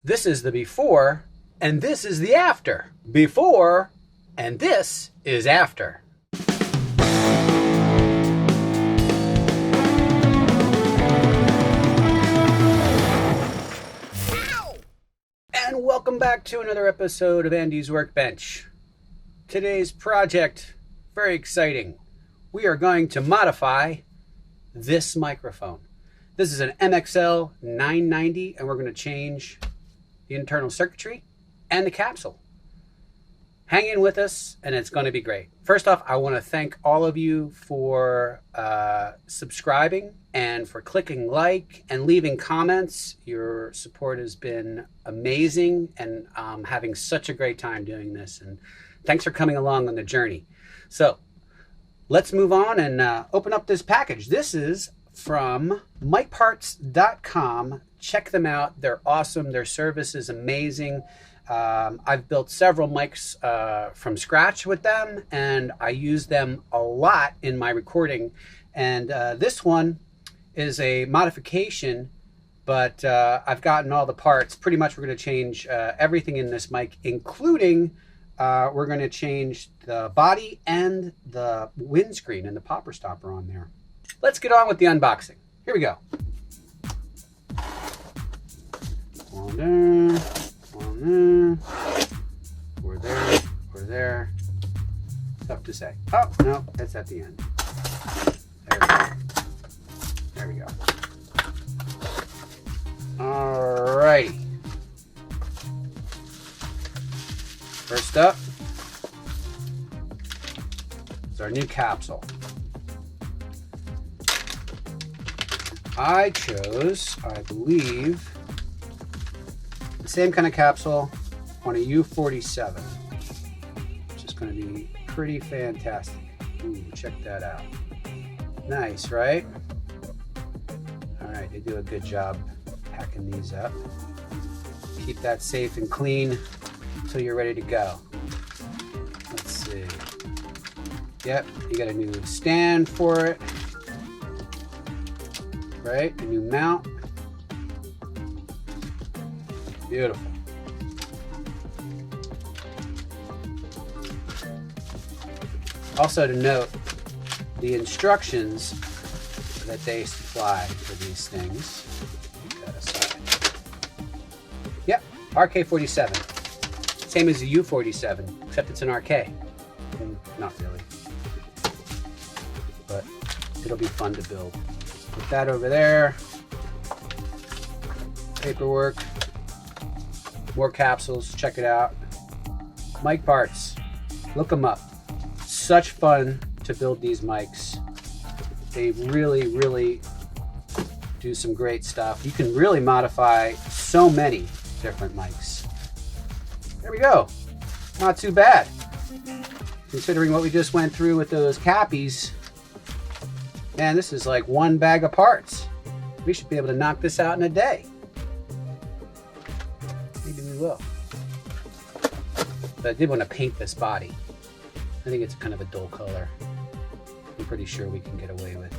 This is the before, and this is the after. Before, and this is after. And welcome back to another episode of Andy's Workbench. Today's project, very exciting. We are going to modify this microphone. This is an MXL 990, and we're going to change the internal circuitry and the capsule. Hang in with us, and it's going to be great. First off, I want to thank all of you for subscribing and for clicking like and leaving comments. Your support has been amazing, and I'm having such a great time doing this. And thanks for coming along on the journey. So let's move on and open up this package. This is from micparts.com. Check them out. They're awesome. Their service is amazing. I've built several mics from scratch with them, and I use them a lot in my recording. And this one is a modification, but I've gotten all the parts. Pretty much we're going to change everything in this mic, including we're going to change the body and the windscreen and the popper stopper on there. Let's get on with the unboxing. Here we go. One there, one there, we're there. Tough to say. Oh, no, that's at the end. There we go. Alrighty. First up is our new capsule. I chose, I believe, the same kind of capsule on a U47, which is going to be pretty fantastic. Ooh, check that out. Nice, right? All right, they do a good job packing these up. Keep that safe and clean until you're ready to go. Let's see. Yep, you got a new stand for it. Right, a new mount. Beautiful. Also to note, the instructions that they supply for these things. Keep that aside. Yep, RK47. Same as the U47, except it's an RK. Not really. But it'll be fun to build. Put that over there. Paperwork. More capsules. Check it out. Mic parts. Look them up. Such fun to build these mics. They really, really do some great stuff. You can really modify so many different mics. There we go. Not too bad. Considering what we just went through with those cappies. Man, this is like one bag of parts. We should be able to knock this out in a day. Maybe we will. But I did want to paint this body. I think it's kind of a dull color. I'm pretty sure we can get away with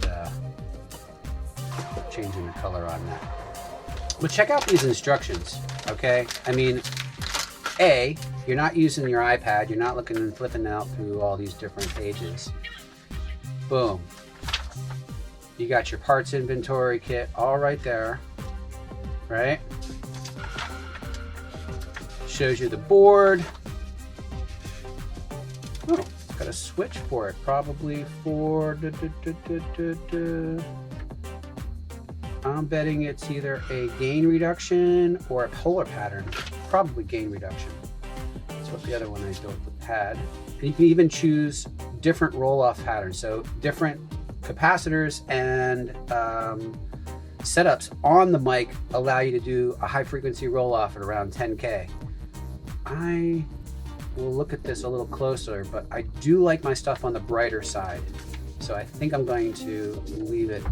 changing the color on that. But check out these instructions, okay? I mean, A, you're not using your iPad. You're not looking and flipping out through all these different pages. Boom. You got your parts inventory kit all right there, right? Shows you the board. Oh, got a switch for it, probably for, I'm betting it's either a gain reduction or a polar pattern, probably gain reduction. That's what the other one I built had. And you can even choose different roll-off patterns, so different capacitors and setups on the mic allow you to do a high frequency roll off at around 10K. I will look at this a little closer, but I do like my stuff on the brighter side. So I think I'm going to leave it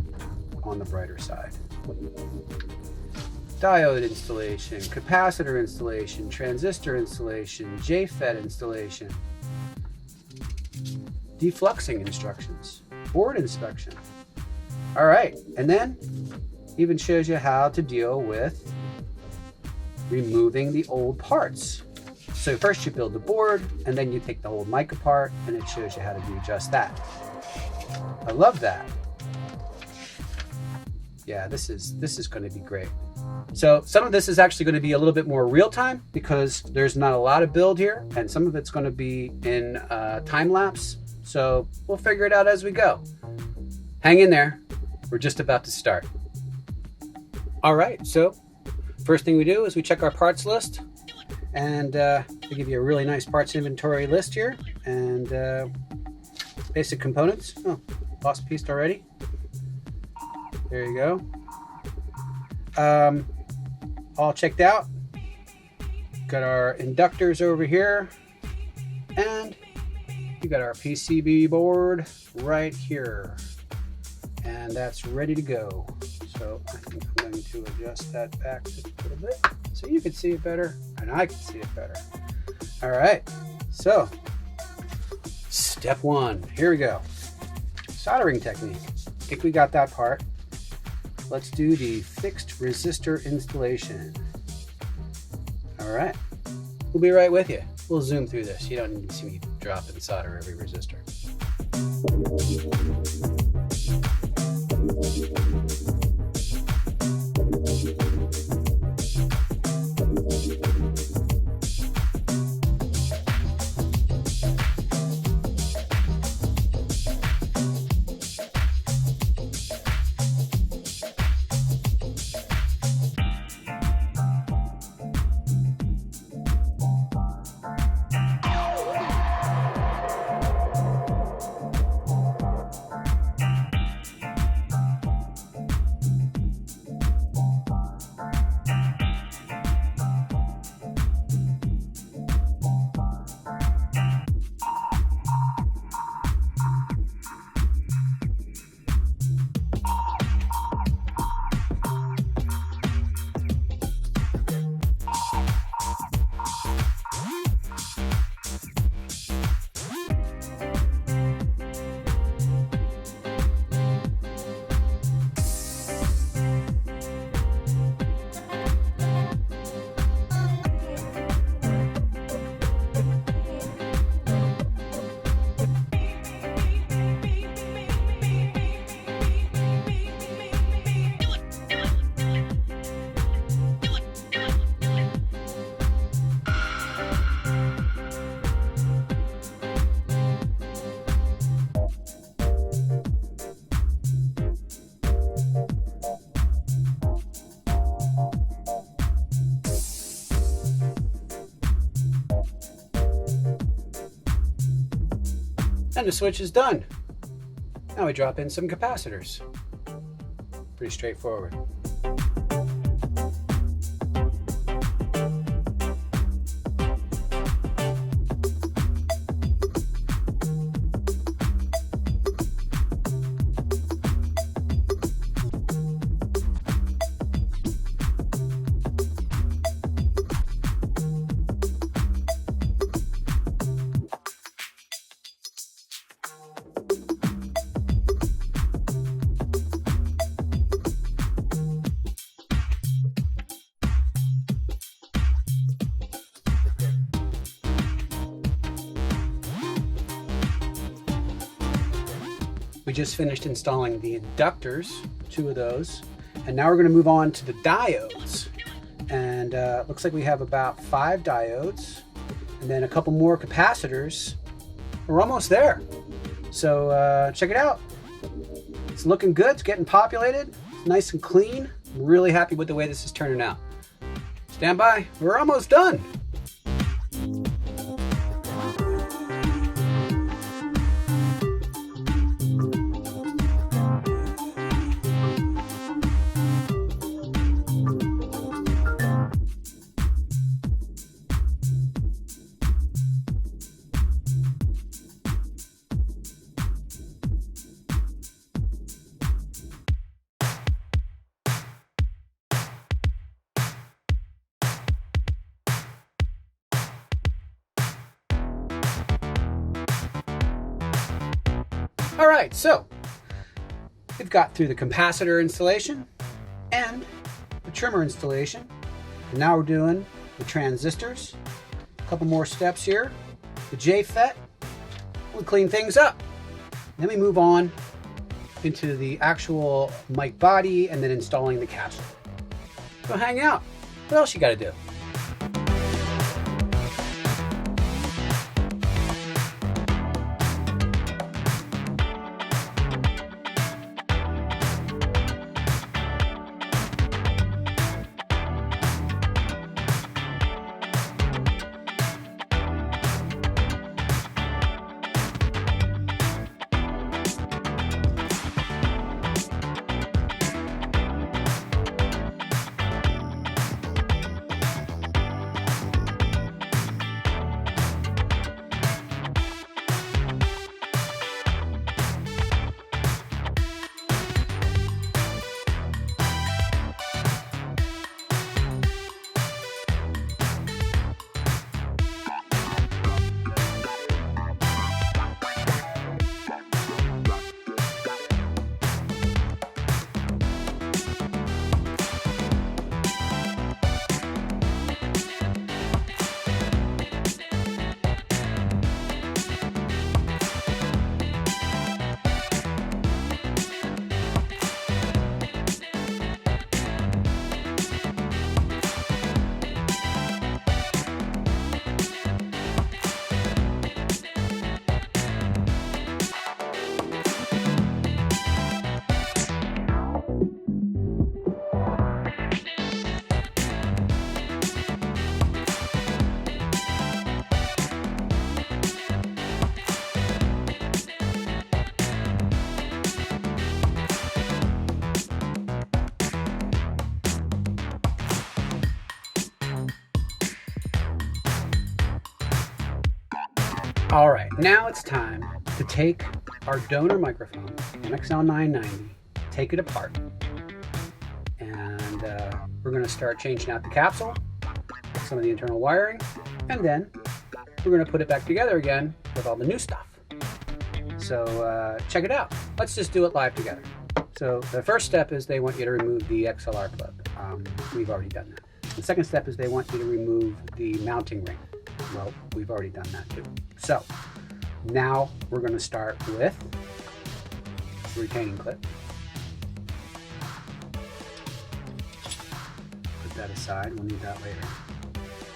on the brighter side. Diode installation, capacitor installation, transistor installation, JFET installation, defluxing instructions, board inspection. All right, and then even shows you how to deal with removing the old parts. So first you build the board, and then you take the old mic apart, and it shows you how to do just that. I love that. Yeah, this is going to be great. So some of this is actually going to be a little bit more real time because there's not a lot of build here, and some of it's going to be in time lapse. So we'll figure it out as we go. Hang in there. We're just about to start. All right, so first thing we do is we check our parts list, and they give you a really nice parts inventory list here, and basic components. Oh, lost a piece already. There you go. All checked out. Got our inductors over here, and we got our PCB board right here, and that's ready to go. So I think I'm going to adjust that back just a little bit so you can see it better and I can see it better. All right, so step one, here we go. Soldering technique. I think we got that part. Let's do the fixed resistor installation. All right, we'll be right with you. We'll zoom through this. You don't need to see me drop and solder every resistor. And the switch is done. Now we drop in some capacitors. Pretty straightforward. We just finished installing the inductors, 2 of those, and now we're going to move on to the diodes. And looks like we have about 5 diodes, and then a couple more capacitors. We're almost there. So check it out. It's looking good. It's getting populated. It's nice and clean. I'm really happy with the way this is turning out. Stand by. We're almost done. All right, so we've got through the capacitor installation and the trimmer installation. And now we're doing the transistors. A couple more steps here. The JFET. We clean things up. Then we move on into the actual mic body and then installing the capsule. So hang out. What else you got to do? All right, now it's time to take our donor microphone, MXL 990, take it apart, and we're going to start changing out the capsule, some of the internal wiring, and then we're going to put it back together again with all the new stuff. So check it out. Let's just do it live together. So the first step is they want you to remove the XLR plug. We've already done that. The second step is they want you to remove the mounting ring. Well, we've already done that too. So now we're going to start with the retaining clip. Put that aside, we'll need that later.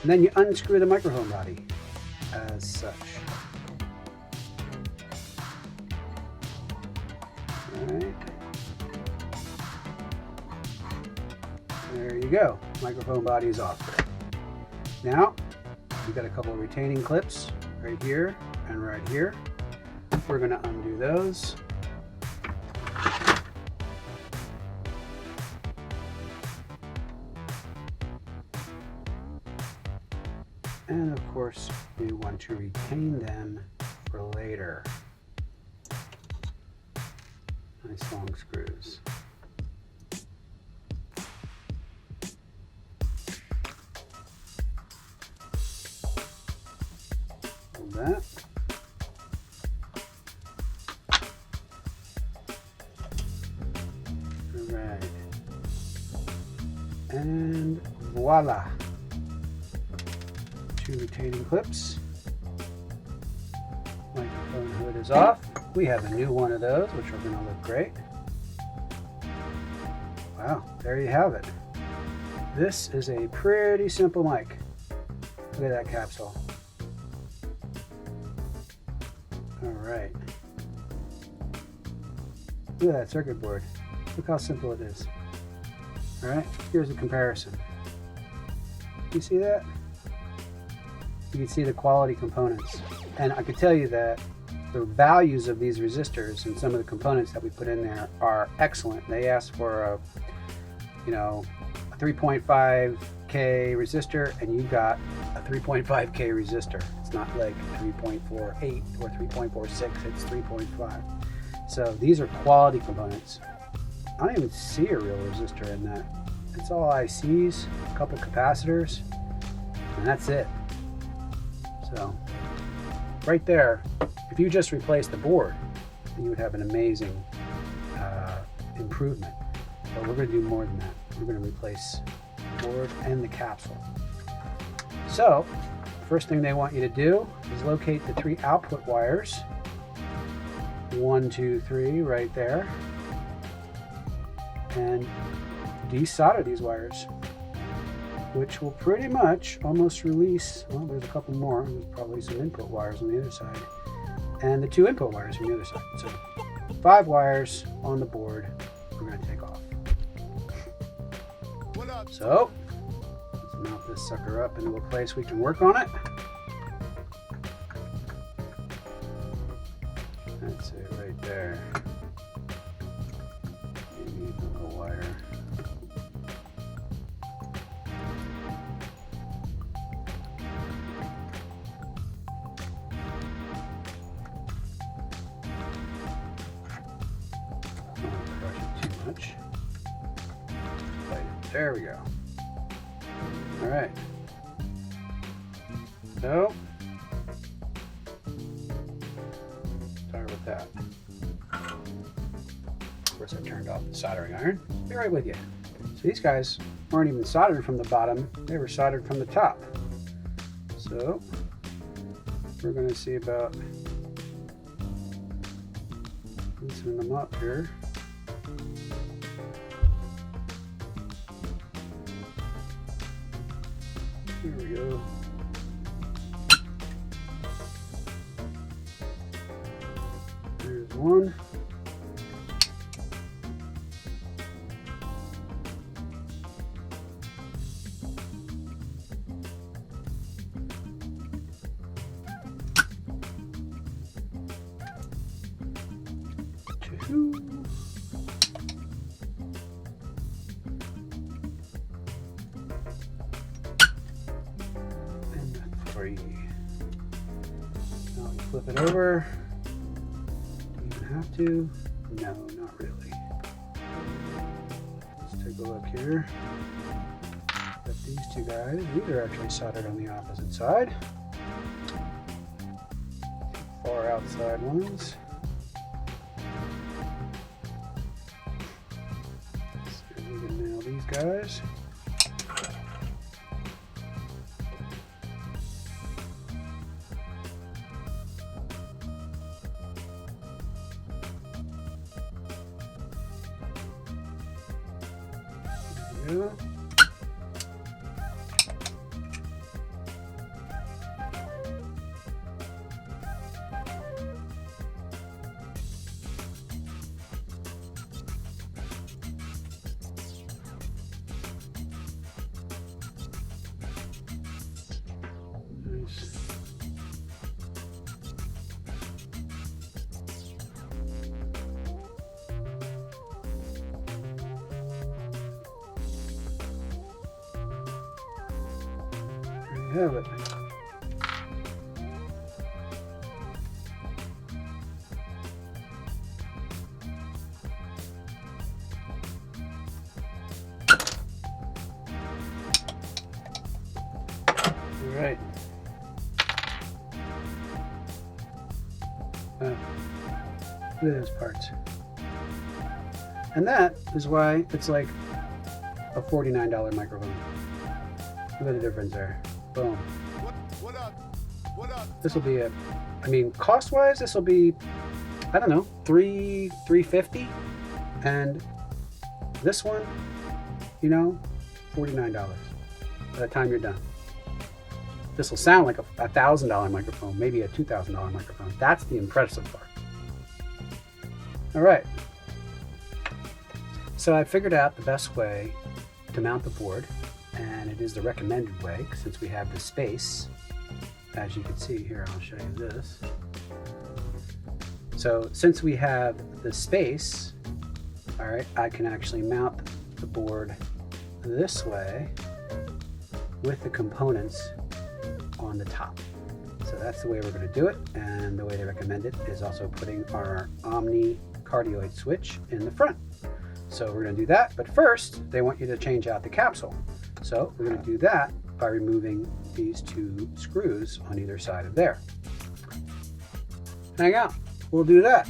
And then you unscrew the microphone body as such. All right. There you go. Microphone body is off. Now, we've got a couple of retaining clips right here and right here. We're going to undo those. And of course, we want to retain them for later. Nice long screws. Hold that. All right. And voila. Two retaining clips. Microphone hood is off. We have a new one of those, which are going to look great. Wow, there you have it. This is a pretty simple mic. Look at that capsule. All right. Look at that circuit board. Look how simple it is. All right, here's a comparison. You see that? You can see the quality components. And I can tell you that the values of these resistors and some of the components that we put in there are excellent. They asked for a 3.5K resistor, and you got a 3.5K resistor. It's not like 3.48 or 3.46, it's 3.5. So these are quality components. I don't even see a real resistor in that. It's all ICs, a couple capacitors, and that's it. So right there, if you just replace the board, then you would have an amazing improvement. But we're going to do more than that. We're going to replace board and the capsule. So, first thing they want you to do is locate the 3 output wires. 1, 2, 3 right there. And desolder these wires, which will pretty much almost release, well, there's a couple more. There's probably some input wires on the other side. And the 2 input wires from the other side. So 5 wires on the board we're going to take off. So let's mount this sucker up into a place we can work on it. That's it right there. You need a little wire. Much. There we go. All right. So, start with that. Of course, I turned off the soldering iron. Be right with you. So these guys weren't even soldered from the bottom; they were soldered from the top. So we're going to see about loosening them up here. Here we go. There's one. Two. Now we flip it over. Do you even have to? No, not really. Let's take a look here. Got these 2 guys. These are actually soldered on the opposite side. Far outside ones. Let's see if we can nail these guys. Yeah. Nice. Have it. All right. Look at those parts. And that is why it's like a $49 microphone. Look at the difference there. Boom. What up? This will be I mean, cost-wise, this will be, I don't know, $350, and this one, you know, $49 by the time you're done. This will sound like a $1,000 microphone, maybe a $2,000 microphone. That's the impressive part. All right. So I figured out the best way to mount the board, and it is the recommended way since we have the space. As you can see here, I'll show you this. So since we have the space, all right, I can actually mount the board this way with the components on the top. So that's the way we're going to do it, and the way they recommend it is also putting our Omni cardioid switch in the front. So we're going to do that, but first they want you to change out the capsule. So we're going to do that by removing these two screws on either side of there. Hang out, we'll do that.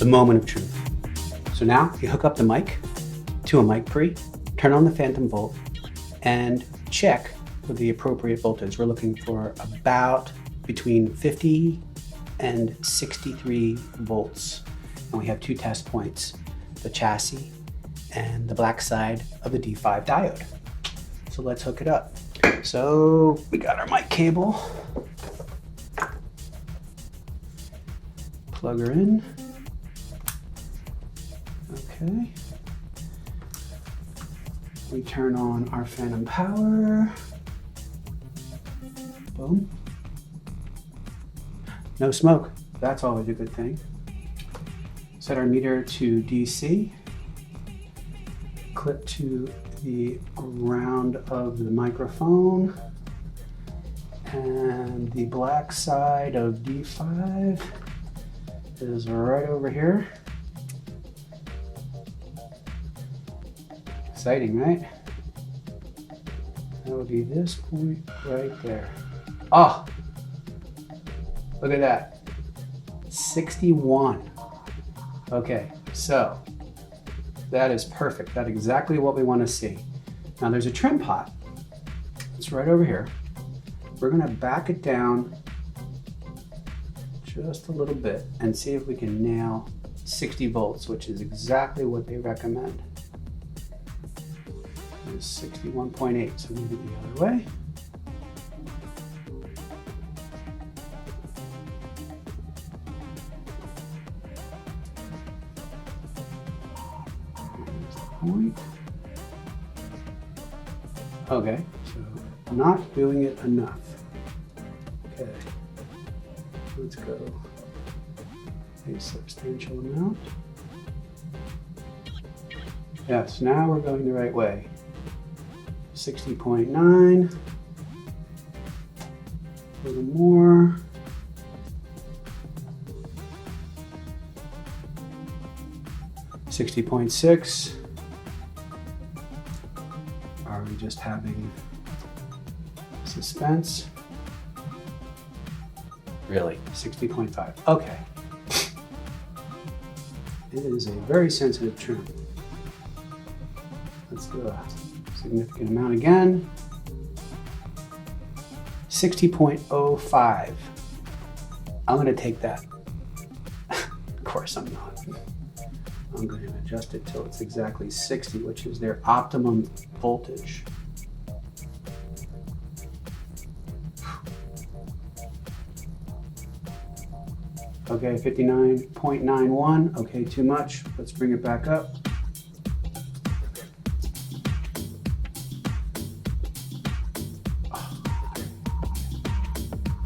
the moment of truth. So now you hook up the mic to a mic pre, turn on the phantom volt, and check for the appropriate voltage. We're looking for about between 50 and 63 volts. And we have two test points, the chassis and the black side of the D5 diode. So let's hook it up. So we got our mic cable. Plug her in. Okay. We turn on our phantom power. Boom. No smoke. That's always a good thing. Set our meter to DC. Clip to the ground of the microphone. And the black side of D5 is right over here. Exciting, right? That would be this point right there. Oh, look at that. 61. Okay, so that is perfect. That's exactly what we want to see. Now there's a trim pot. It's right over here. We're going to back it down just a little bit and see if we can nail 60 volts, which is exactly what they recommend. It's 61.8, so move it the other way. Here's the point. Okay, so not doing it enough. Okay, let's go a substantial amount. Yes, now we're going the right way. 60.9, a little more. $60.6. Are we just having suspense? Really, 60.5. Okay. It is a very sensitive trim. Let's do a significant amount again. 60.05. I'm going to take that. Of course I'm not. I'm going to adjust it till it's exactly 60, which is their optimum voltage. Okay, 59.91. Okay, too much. Let's bring it back up.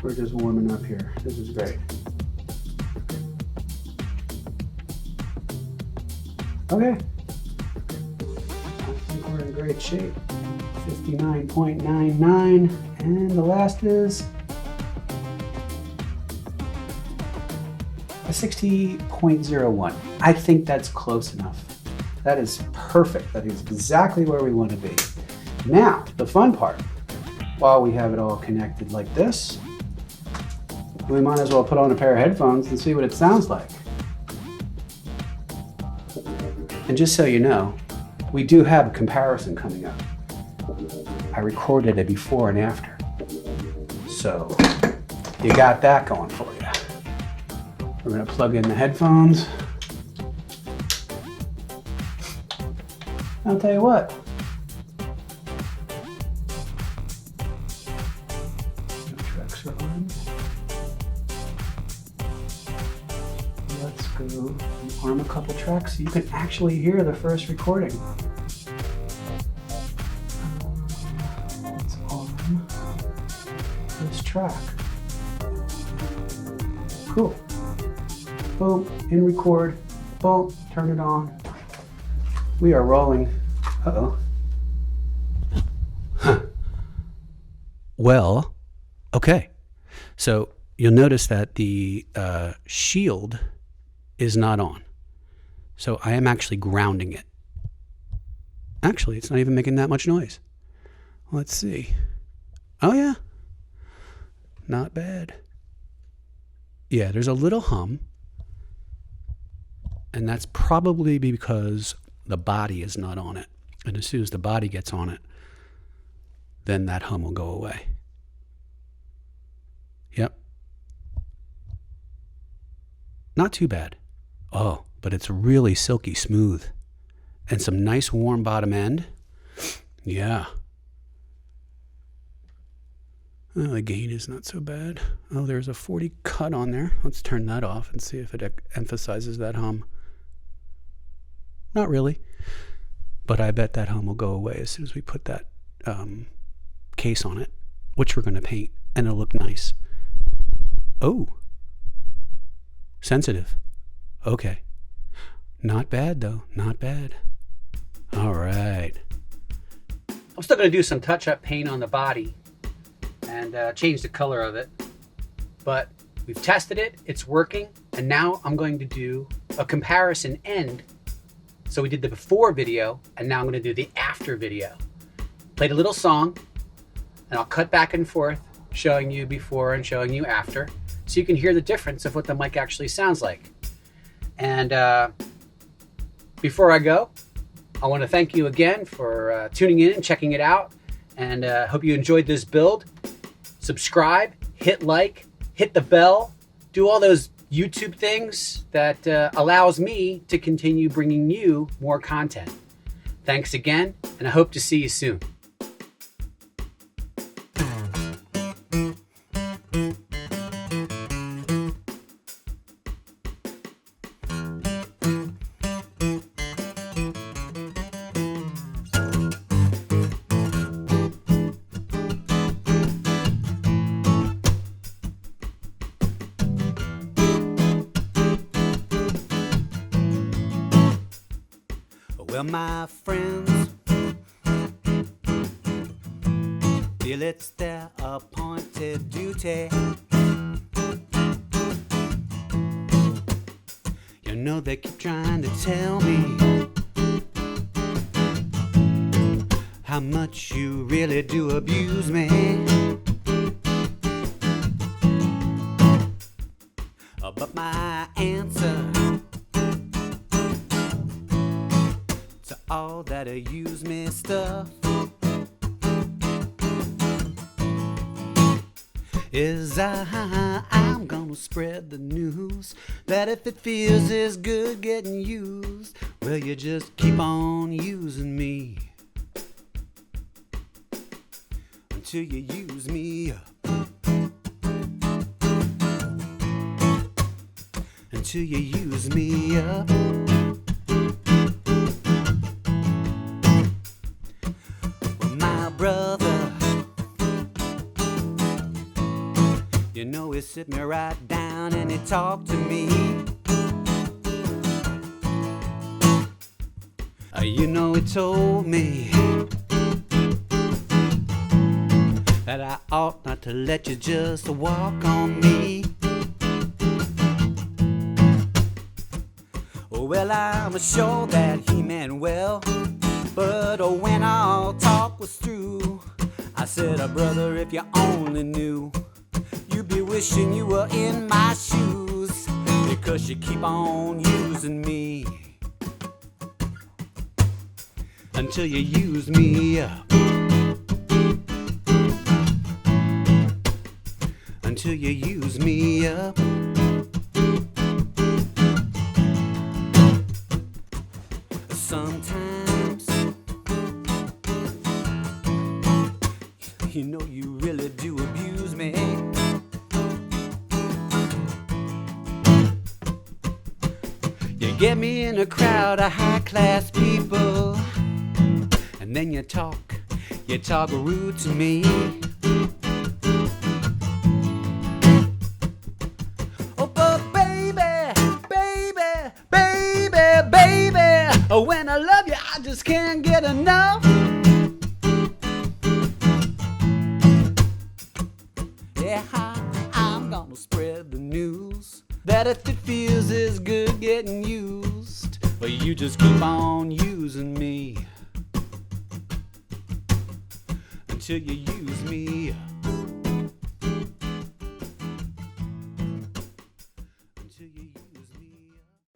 We're just warming up here. This is great. Okay. I think we're in great shape. 59.99. And the last is a 60.01. I think that's close enough. That is perfect. That is exactly where we want to be. Now, the fun part, while we have it all connected like this, we might as well put on a pair of headphones and see what it sounds like. And just so you know, we do have a comparison coming up. I recorded a before and after. So you got that going for you. We're going to plug in the headphones. I'll tell you what. No tracks are on. Let's go and arm a couple tracks so you can actually hear the first recording. Let's arm this track. Cool. Boom, in record. Boom, turn it on. We are rolling. Uh-oh. Huh. Well, okay. So you'll notice that the shield is not on. So I am actually grounding it. Actually, it's not even making that much noise. Let's see. Oh yeah. Not bad. Yeah, there's a little hum. And that's probably because the body is not on it. And as soon as the body gets on it, then that hum will go away. Yep. Not too bad. Oh, but it's really silky smooth. And some nice warm bottom end. Yeah. Oh, the gain is not so bad. Oh, there's a 40 cut on there. Let's turn that off and see if it emphasizes that hum. Not really. But I bet that hum will go away as soon as we put that case on it, which we're going to paint, and it'll look nice. Oh. Sensitive. Okay. Not bad, though. Not bad. All right. I'm still going to do some touch-up paint on the body and change the color of it. But we've tested it. It's working. And now I'm going to do a comparison end. So we did the before video, and now I'm going to do the after video. Played a little song, and I'll cut back and forth, showing you before and showing you after, so you can hear the difference of what the mic actually sounds like. And before I go, I want to thank you again for tuning in and checking it out, and hope you enjoyed this build. Subscribe, hit like, hit the bell, do all those YouTube things that allows me to continue bringing you more content. Thanks again, and I hope to see you soon. Well, my friends feel it's their appointed duty. You know they keep trying to tell me how much you really do abuse me. But my answer to all that use me stuff is I'm gonna spread the news that if it feels as good getting used, well, you just keep on using me until you use me up. Until you use me up. Well, my brother, you know, he sit me right down and he talked to me. You know, he told me that I ought not to let you just walk on me. Well, I'm sure that he meant well, but when our talk was through, I said, brother, if you only knew, you'd be wishing you were in my shoes, because you keep on using me until you use me up. Until you use me up. Sometimes, you know, you really do abuse me. You get me in a crowd of high-class people, and then you talk rude to me. When I love you, I just can't get enough. Yeah, I'm gonna spread the news that if it feels as good getting used, well, you just keep on using me until you use me.